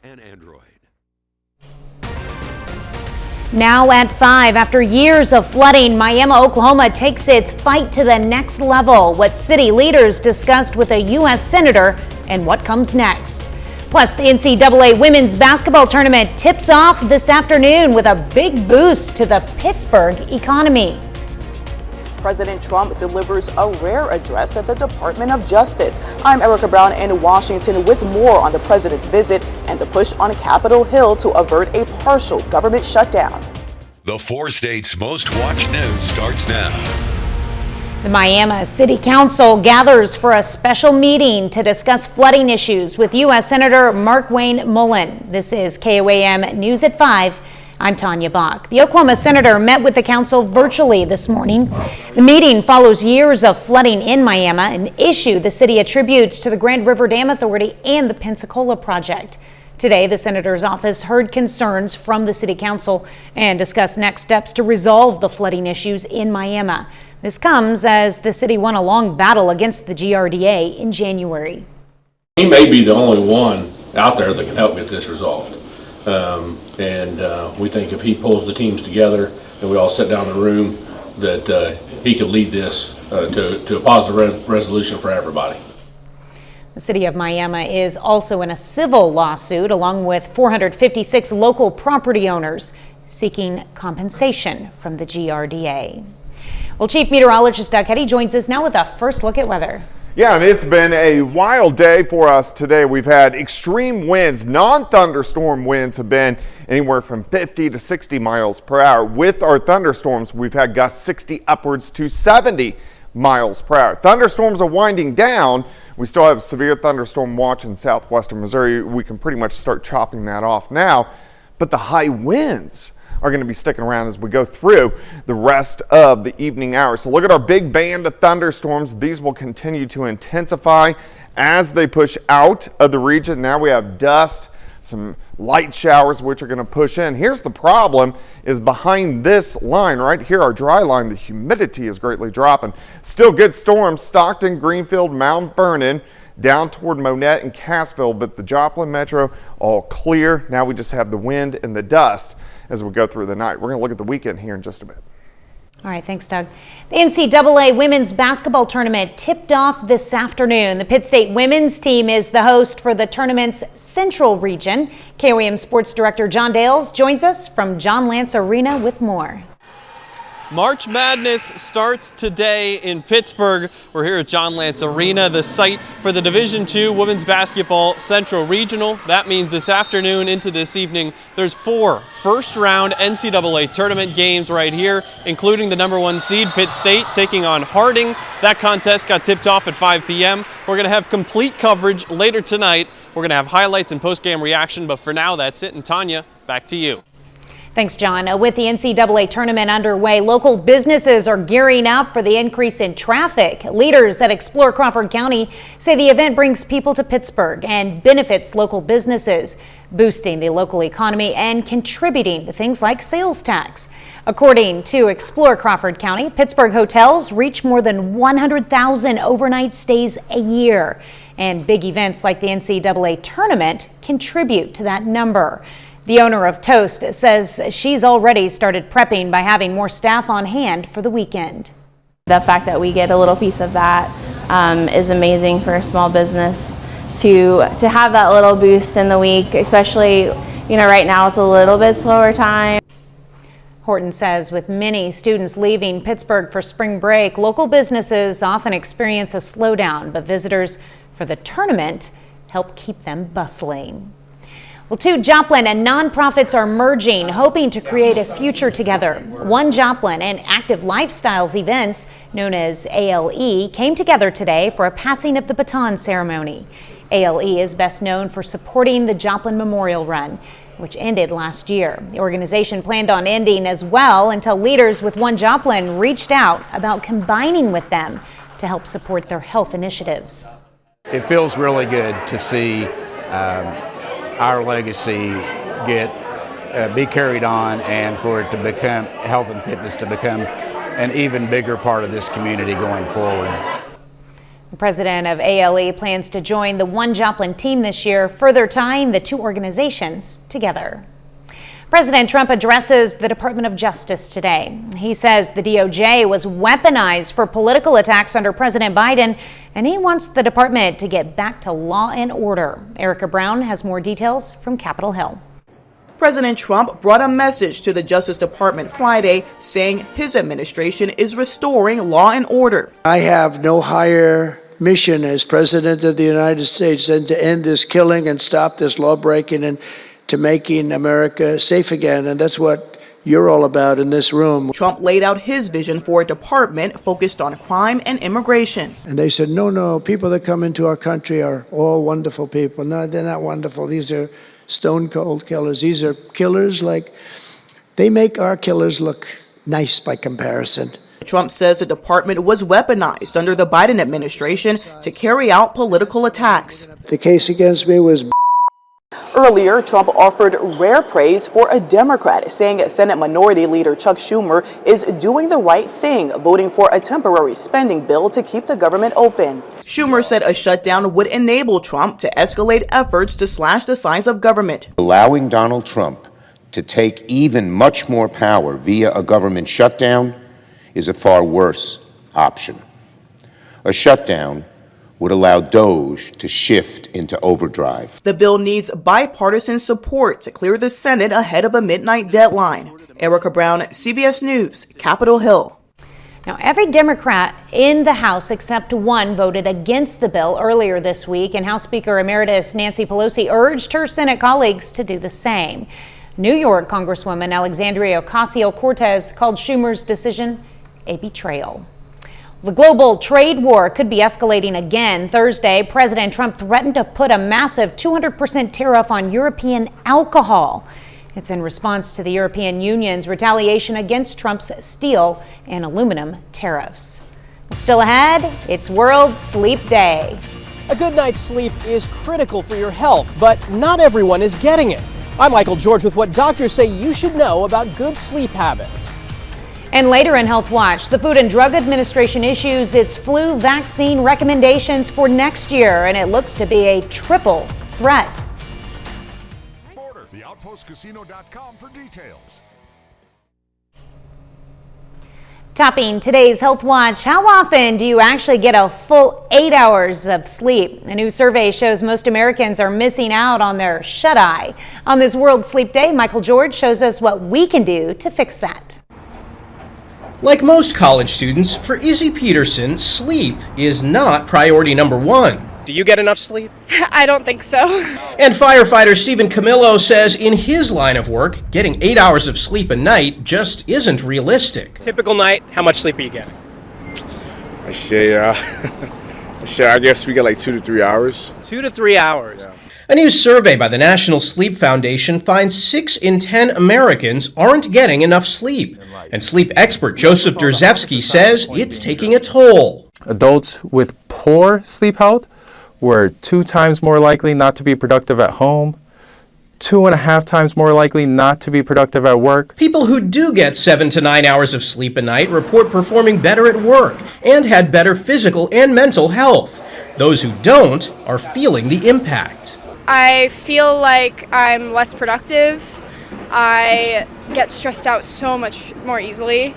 and Android. Now at 5, after years of flooding, Miami, Oklahoma takes its fight to the next level. What city leaders discussed with a U.S. senator and what comes next. Plus, the NCAA women's basketball tournament tips off this afternoon with a big boost to the Pittsburgh economy. President Trump delivers a rare address at the Department of Justice. I'm Erica Brown in Washington with more on the president's visit and the push on Capitol Hill to avert a partial government shutdown. The 4 states' most watched news starts now. The Miami City Council gathers for a special meeting to discuss flooding issues with U.S. Senator Markwayne Mullin. This is KOAM News at 5. I'm Tanya Bach. The Oklahoma senator met with the council virtually this morning. The meeting follows years of flooding in Miami, an issue the city attributes to the Grand River Dam Authority and the Pensacola project. Today, the senator's office heard concerns from the city council and discussed next steps to resolve the flooding issues in Miami. This comes as the city won a long battle against the GRDA in January. He may be the only one out there that can help get this resolved. We think if he pulls the teams together and we all sit down in the room, that he could lead this to a positive resolution for everybody. The city of Miami is also in a civil lawsuit along with 456 local property owners seeking compensation from the GRDA. Well, Chief Meteorologist Doug Hetty joins us now with a first look at weather. Yeah, and it's been a wild day for us today. We've had extreme winds. Non-thunderstorm winds have been anywhere from 50 to 60 miles per hour. With our thunderstorms, we've had gusts 60 upwards to 70 miles per hour. Thunderstorms are winding down. We still have severe thunderstorm watch in southwestern Missouri. We can pretty much start chopping that off now, but the high winds are going to be sticking around as we go through the rest of the evening hours. So look at our big band of thunderstorms. These will continue to intensify as they push out of the region. Now we have dust, some light showers, which are going to push in. Here's the problem is behind this line right here, our dry line, the humidity is greatly dropping. Still good storms, Stockton, Greenfield, Mount Vernon, down toward Monette and Cassville, but the Joplin Metro all clear. Now we just have the wind and the dust as we go through the night. We're going to look at the weekend here in just a bit. All right, thanks, Doug. The NCAA women's basketball tournament tipped off this afternoon. The Pitt State women's team is the host for the tournament's Central region. KOAM Sports Director John Dales joins us from John Lance Arena with more. March Madness starts today in Pittsburgh. We're here at John Lance Arena, the site for the Division II Women's Basketball Central Regional. That means this afternoon into this evening, there's 4 first-round NCAA tournament games right here, including the #1 seed Pitt State taking on Harding. That contest got tipped off at 5 p.m. We're going to have complete coverage later tonight. We're going to have highlights and post-game reaction, but for now, that's it. And Tanya, back to you. Thanks, John. With the NCAA tournament underway, local businesses are gearing up for the increase in traffic. Leaders at Explore Crawford County say the event brings people to Pittsburgh and benefits local businesses, boosting the local economy and contributing to things like sales tax. According to Explore Crawford County, Pittsburgh hotels reach more than 100,000 overnight stays a year, and big events like the NCAA tournament contribute to that number. The owner of Toast says she's already started prepping by having more staff on hand for the weekend. The fact that we get a little piece of that is amazing for a small business to have that little boost in the week, especially, right now it's a little bit slower time. Horton says with many students leaving Pittsburgh for spring break, local businesses often experience a slowdown, but visitors for the tournament help keep them bustling. Well, 2 Joplin and nonprofits are merging, hoping to create a future together. One Joplin and Active Lifestyles events, known as ALE, came together today for a passing of the baton ceremony. ALE is best known for supporting the Joplin Memorial Run, which ended last year. The organization planned on ending as well until leaders with One Joplin reached out about combining with them to help support their health initiatives. It feels really good to see our legacy be carried on, and for it to become health and fitness to become an even bigger part of this community going forward. The president of ALE plans to join the One Joplin team this year, further tying the two organizations together. President Trump addresses the Department of Justice today. He says the DOJ was weaponized for political attacks under President Biden, and he wants the department to get back to law and order. Erica Brown has more details from Capitol Hill. President Trump brought a message to the Justice Department Friday saying his administration is restoring law and order. I have no higher mission as President of the United States than to end this killing and stop this law breaking and to making America safe again. And that's what you're all about in this room. Trump laid out his vision for a department focused on crime and immigration. And they said, no, people that come into our country are all wonderful people. No, they're not wonderful. These are stone cold killers. These are killers they make our killers look nice by comparison. Trump says the department was weaponized under the Biden administration to carry out political attacks. The case against me was Earlier, Trump offered rare praise for a Democrat, saying Senate Minority Leader Chuck Schumer is doing the right thing, voting for a temporary spending bill to keep the government open. Schumer said a shutdown would enable Trump to escalate efforts to slash the size of government. Allowing Donald Trump to take even much more power via a government shutdown is a far worse option. A shutdown would allow DOJ to shift into overdrive. The bill needs bipartisan support to clear the Senate ahead of a midnight deadline. Erica Brown, CBS News, Capitol Hill. Now, every Democrat in the House except one voted against the bill earlier this week, and House Speaker Emeritus Nancy Pelosi urged her Senate colleagues to do the same. New York Congresswoman Alexandria Ocasio-Cortez called Schumer's decision a betrayal. The global trade war could be escalating again. Thursday, President Trump threatened to put a massive 200% tariff on European alcohol. It's in response to the European Union's retaliation against Trump's steel and aluminum tariffs. Still ahead, it's World Sleep Day. A good night's sleep is critical for your health, but not everyone is getting it. I'm Michael George with what doctors say you should know about good sleep habits. And later in Health Watch, the Food and Drug Administration issues its flu vaccine recommendations for next year, and it looks to be a triple threat. TheOutpostCasino.com for details. Topping today's Health Watch, how often do you actually get a full 8 hours of sleep? A new survey shows most Americans are missing out on their shut-eye. On this World Sleep Day, Michael George shows us what we can do to fix that. Like most college students, for Izzy Peterson, sleep is not priority number one. Do you get enough sleep? I don't think so. And firefighter Stephen Camillo says in his line of work, getting 8 hours of sleep a night just isn't realistic. Typical night, how much sleep are you getting? I guess we get like 2 to 3 hours. 2 to 3 hours. Yeah. A new survey by the National Sleep Foundation finds 6 in 10 Americans aren't getting enough sleep. And sleep expert Joseph Drzewski says it's taking a toll. Adults with poor sleep health were 2 times more likely not to be productive at home, 2.5 times more likely not to be productive at work. People who do get 7 to 9 hours of sleep a night report performing better at work and had better physical and mental health. Those who don't are feeling the impact. I feel like I'm less productive. I get stressed out so much more easily.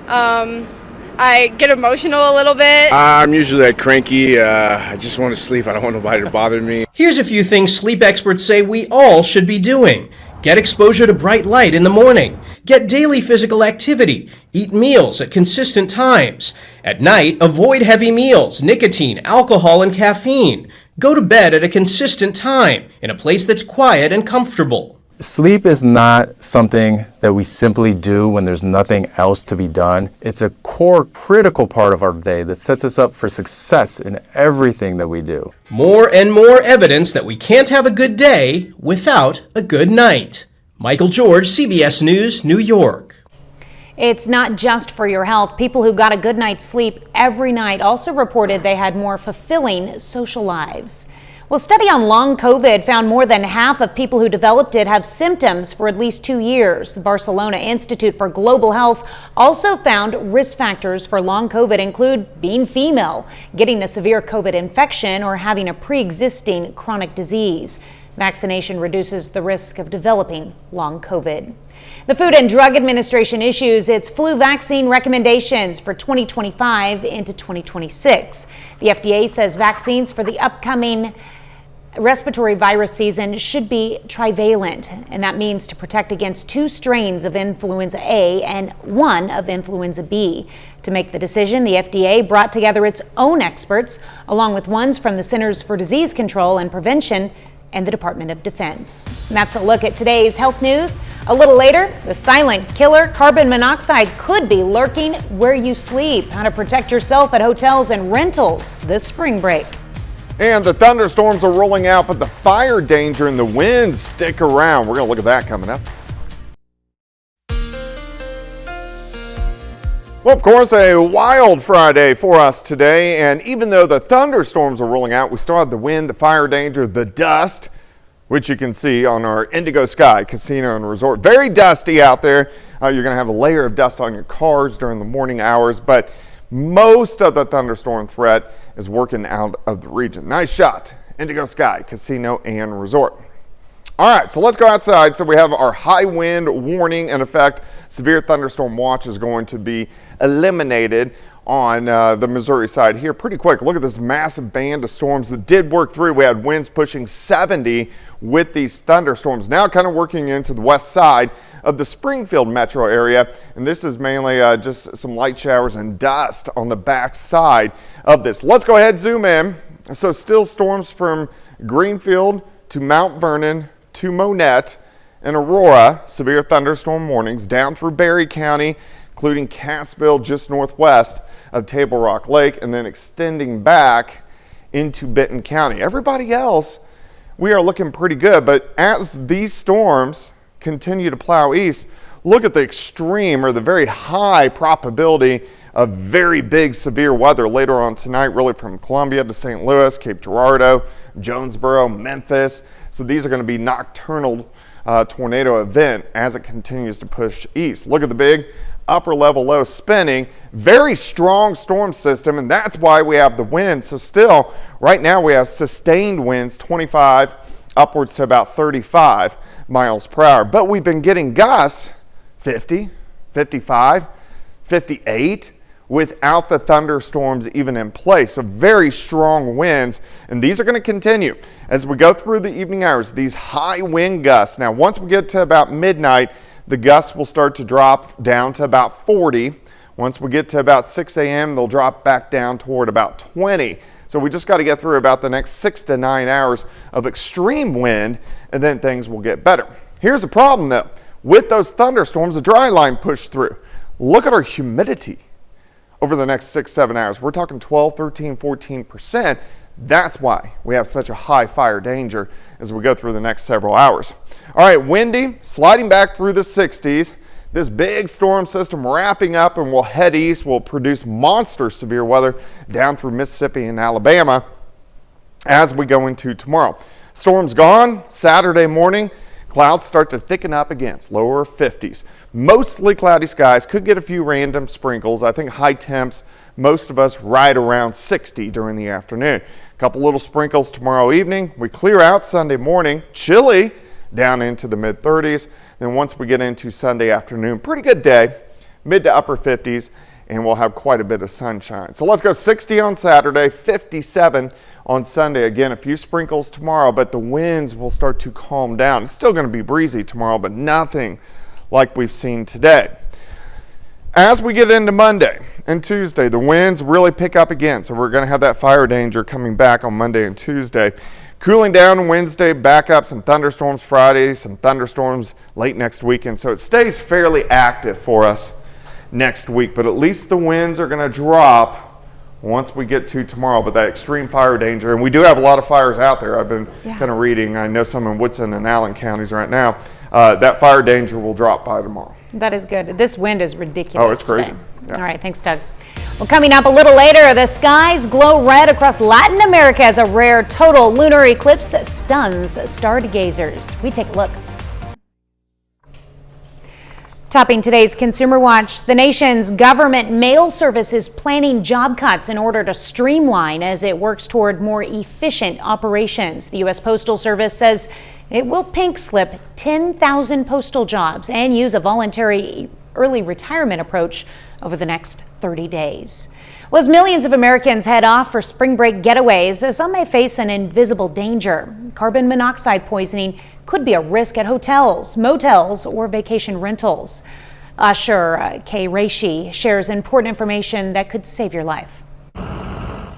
I get emotional a little bit. I'm usually like cranky. I just want to sleep. I don't want nobody to bother me. Here's a few things sleep experts say we all should be doing. Get exposure to bright light in the morning. Get daily physical activity. Eat meals at consistent times. At night, avoid heavy meals, nicotine, alcohol, and caffeine. Go to bed at a consistent time in a place that's quiet and comfortable. Sleep is not something that we simply do when there's nothing else to be done. It's a core, critical part of our day that sets us up for success in everything that we do. More and more evidence that we can't have a good day without a good night. Michael George, CBS News, New York. It's not just for your health. People who got a good night's sleep every night also reported they had more fulfilling social lives. Well, a study on long COVID found more than half of people who developed it have symptoms for at least 2 years. The Barcelona Institute for Global Health also found risk factors for long COVID include being female, getting a severe COVID infection, or having a pre-existing chronic disease. Vaccination reduces the risk of developing long COVID. The Food and Drug Administration issues its flu vaccine recommendations for 2025 into 2026. The FDA says vaccines for the upcoming respiratory virus season should be trivalent, and that means to protect against 2 strains of influenza A and 1 of influenza B. To make the decision, the FDA brought together its own experts, along with ones from the Centers for Disease Control and Prevention and the Department of Defense. And that's a look at today's health news. A little later, the silent killer carbon monoxide could be lurking where you sleep. How to protect yourself at hotels and rentals this spring break. And the thunderstorms are rolling out, but the fire danger and the winds stick around. We're going to look at that coming up. Well, of course, a wild Friday for us today, and even though the thunderstorms are rolling out, we still have the wind, the fire danger, the dust, which you can see on our Indigo Sky Casino and Resort. Very dusty out there. You're going to have a layer of dust on your cars during the morning hours, but most of the thunderstorm threat is working out of the region. Nice shot, Indigo Sky Casino and Resort. All right, so let's go outside. So we have our high wind warning in effect. Severe thunderstorm watch is going to be eliminated on the Missouri side here pretty quick. Look at this massive band of storms that did work through. We had winds pushing 70 with these thunderstorms. Now kind of working into the west side of the Springfield metro area. And this is mainly just some light showers and dust on the back side of this. Let's go ahead and zoom in. So still storms from Greenfield to Mount Vernon to Monette and Aurora. Severe thunderstorm warnings down through Berry County, including Cassville just northwest of Table Rock Lake, and then extending back into Benton County. Everybody else, we are looking pretty good, but as these storms continue to plow east, look at the extreme or the very high probability of very big severe weather later on tonight, really from Columbia to St. Louis, Cape Girardeau, Jonesboro, Memphis. So these are going to be nocturnal tornado event as it continues to push east. Look at the big upper level low spinning, very strong storm system, and that's why we have the wind. So still, right now we have sustained winds 25 upwards to about 35 miles per hour. But we've been getting gusts 50, 55, 58 without the thunderstorms even in place. So very strong winds, and these are going to continue as we go through the evening hours, these high wind gusts. Now, once we get to about midnight, the gusts will start to drop down to about 40. Once we get to about 6 a.m., they'll drop back down toward about 20. So we just got to get through about the next 6 to 9 hours of extreme wind, and then things will get better. Here's the problem, though. With those thunderstorms, the dry line pushed through. Look at our humidity over the next 6-7 hours. We're talking 12, 13, 14%. That's why we have such a high fire danger as we go through the next several hours. All right, windy, sliding back through the 60s. This big storm system wrapping up and will head east, will produce monster severe weather down through Mississippi and Alabama as we go into tomorrow. Storm's gone Saturday morning. Clouds start to thicken up again, lower 50s. Mostly cloudy skies, could get a few random sprinkles. I think high temps, most of us right around 60 during the afternoon. A couple little sprinkles tomorrow evening. We clear out Sunday morning, chilly down into the mid 30s. Then once we get into Sunday afternoon, pretty good day, mid to upper 50s, and we'll have quite a bit of sunshine. So let's go 60 on Saturday, 57 on Sunday. Again, a few sprinkles tomorrow, but the winds will start to calm down. It's still going to be breezy tomorrow, but nothing like we've seen today. As we get into Monday and Tuesday, the winds really pick up again. So we're going to have that fire danger coming back on Monday and Tuesday. Cooling down Wednesday, back up, some thunderstorms Friday, some thunderstorms late next weekend. So it stays fairly active for us next week, but at least the winds are going to drop once we get to tomorrow. But that extreme fire danger, and we do have a lot of fires out there. I've been kind of reading. I know some in Woodson and Allen counties right now. That fire danger will drop by tomorrow. That is good. This wind is ridiculous. Oh, it's crazy. Yeah. All right, thanks, Doug. Well, coming up a little later, the skies glow red across Latin America as a rare total lunar eclipse stuns stargazers. We take a look. Topping today's Consumer Watch, the nation's government mail service is planning job cuts in order to streamline as it works toward more efficient operations. The U.S. Postal Service says it will pink slip 10,000 postal jobs and use a voluntary early retirement approach over the next 30 days. Well, as millions of Americans head off for spring break getaways, some may face an invisible danger. Carbon monoxide poisoning could be a risk at hotels, motels, or vacation rentals. Usher K. Reishi shares important information that could save your life.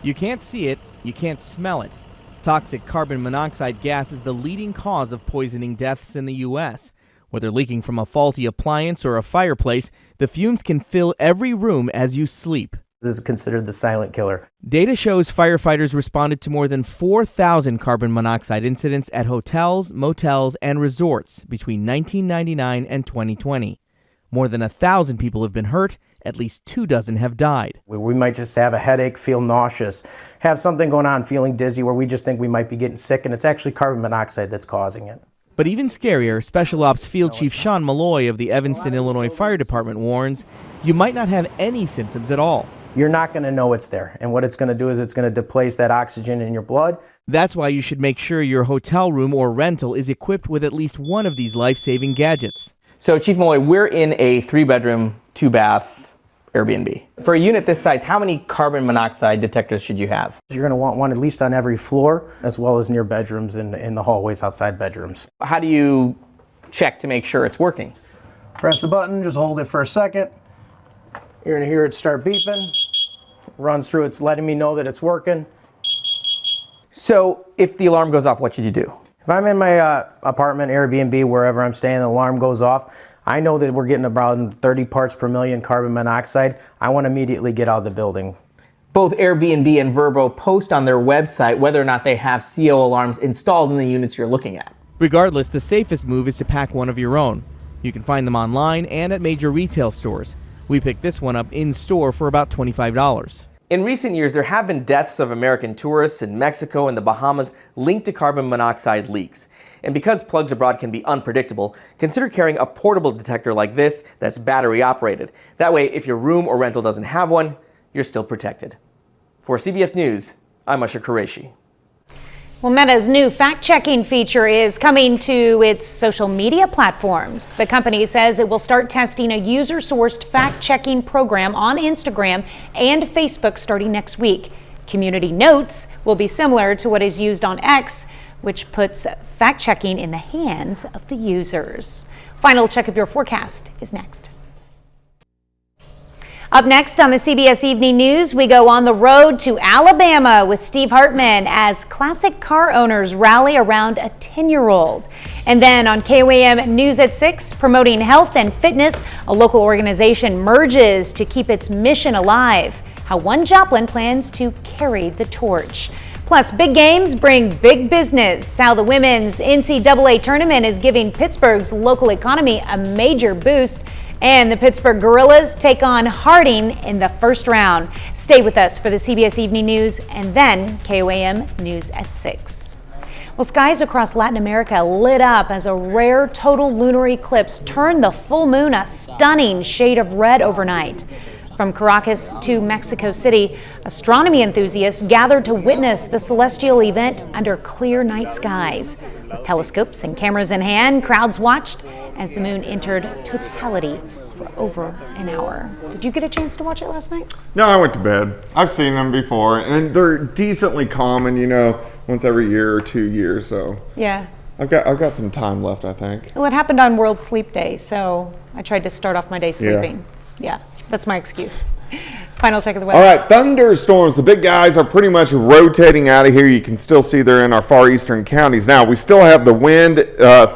You can't see it, you can't smell it. Toxic carbon monoxide gas is the leading cause of poisoning deaths in the U.S. Whether leaking from a faulty appliance or a fireplace, the fumes can fill every room as you sleep. This is considered the silent killer. Data shows firefighters responded to more than 4,000 carbon monoxide incidents at hotels, motels, and resorts between 1999 and 2020. More than 1,000 people have been hurt, at least 24 have died. We might just have a headache, feel nauseous, have something going on, feeling dizzy, where we just think we might be getting sick, and it's actually carbon monoxide that's causing it. But even scarier, Special Ops Field Chief Sean Malloy of the Evanston, Illinois Fire Department warns you might not have any symptoms at all. You're not going to know it's there, and what it's going to do is it's going to displace that oxygen in your blood. That's why you should make sure your hotel room or rental is equipped with at least one of these life-saving gadgets. So, Chief Malloy, we're in a 3-bedroom, 2-bath Airbnb. For a unit this size, how many carbon monoxide detectors should you have? You're going to want one at least on every floor, as well as near bedrooms and in the hallways outside bedrooms. How do you check to make sure it's working? Press the button, just hold it for a second. You're going to hear it start beeping. Runs through, it's letting me know that it's working. So if the alarm goes off, what should you do? If I'm in my apartment, Airbnb, wherever I'm staying, the alarm goes off, I know that we're getting about 30 parts per million carbon monoxide. I want to immediately get out of the building. Both Airbnb and Vrbo post on their website whether or not they have CO alarms installed in the units you're looking at. Regardless, the safest move is to pack one of your own. You can find them online and at major retail stores. We picked this one up in store for about $25. In recent years, there have been deaths of American tourists in Mexico and the Bahamas linked to carbon monoxide leaks. And because plugs abroad can be unpredictable, consider carrying a portable detector like this that's battery operated. That way, if your room or rental doesn't have one, you're still protected. For CBS News, I'm Usher Qureshi. Well, Meta's new fact-checking feature is coming to its social media platforms. The company says it will start testing a user-sourced fact-checking program on Instagram and Facebook starting next week. Community Notes will be similar to what is used on X, which puts fact-checking in the hands of the users. Final check of your forecast is next. Up next on the CBS Evening News, we go on the road to Alabama with Steve Hartman as classic car owners rally around a 10-year-old. And then on KOAM News at 6, promoting health and fitness, a local organization merges to keep its mission alive. How one Joplin plans to carry the torch. Plus, big games bring big business. How the women's NCAA tournament is giving Pittsburgh's local economy a major boost. And the Pittsburgh Gorillas take on Harding in the first round. Stay with us for the CBS Evening News and then KOAM News at 6. Well, skies across Latin America lit up as a rare total lunar eclipse turned the full moon a stunning shade of red overnight. From Caracas to Mexico City, astronomy enthusiasts gathered to witness the celestial event under clear night skies. With telescopes and cameras in hand, crowds watched as the moon entered totality for over an hour. Did you get a chance to watch it last night? No, I went to bed. I've seen them before, and they're decently common, once every year or 2 years. So yeah, I've got some time left, I think. Well, it happened on World Sleep Day, so I tried to start off my day sleeping. Yeah, that's my excuse. Final check of the weather. All right, thunderstorms. The big guys are pretty much rotating out of here. You can still see they're in our far eastern counties. Now, we still have the wind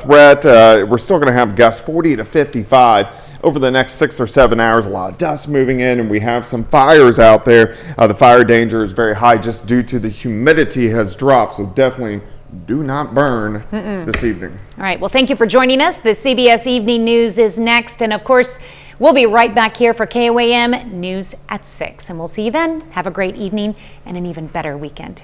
threat. We're still going to have gusts 40 to 55 over the next 6 or 7 hours. A lot of dust moving in, and we have some fires out there. The fire danger is very high just due to the humidity has dropped, so definitely do not burn this evening. All right, well, thank you for joining us. The CBS Evening News is next, and of course, We'll be right back here for KOAM News at 6, and we'll see you then. Have a great evening and an even better weekend.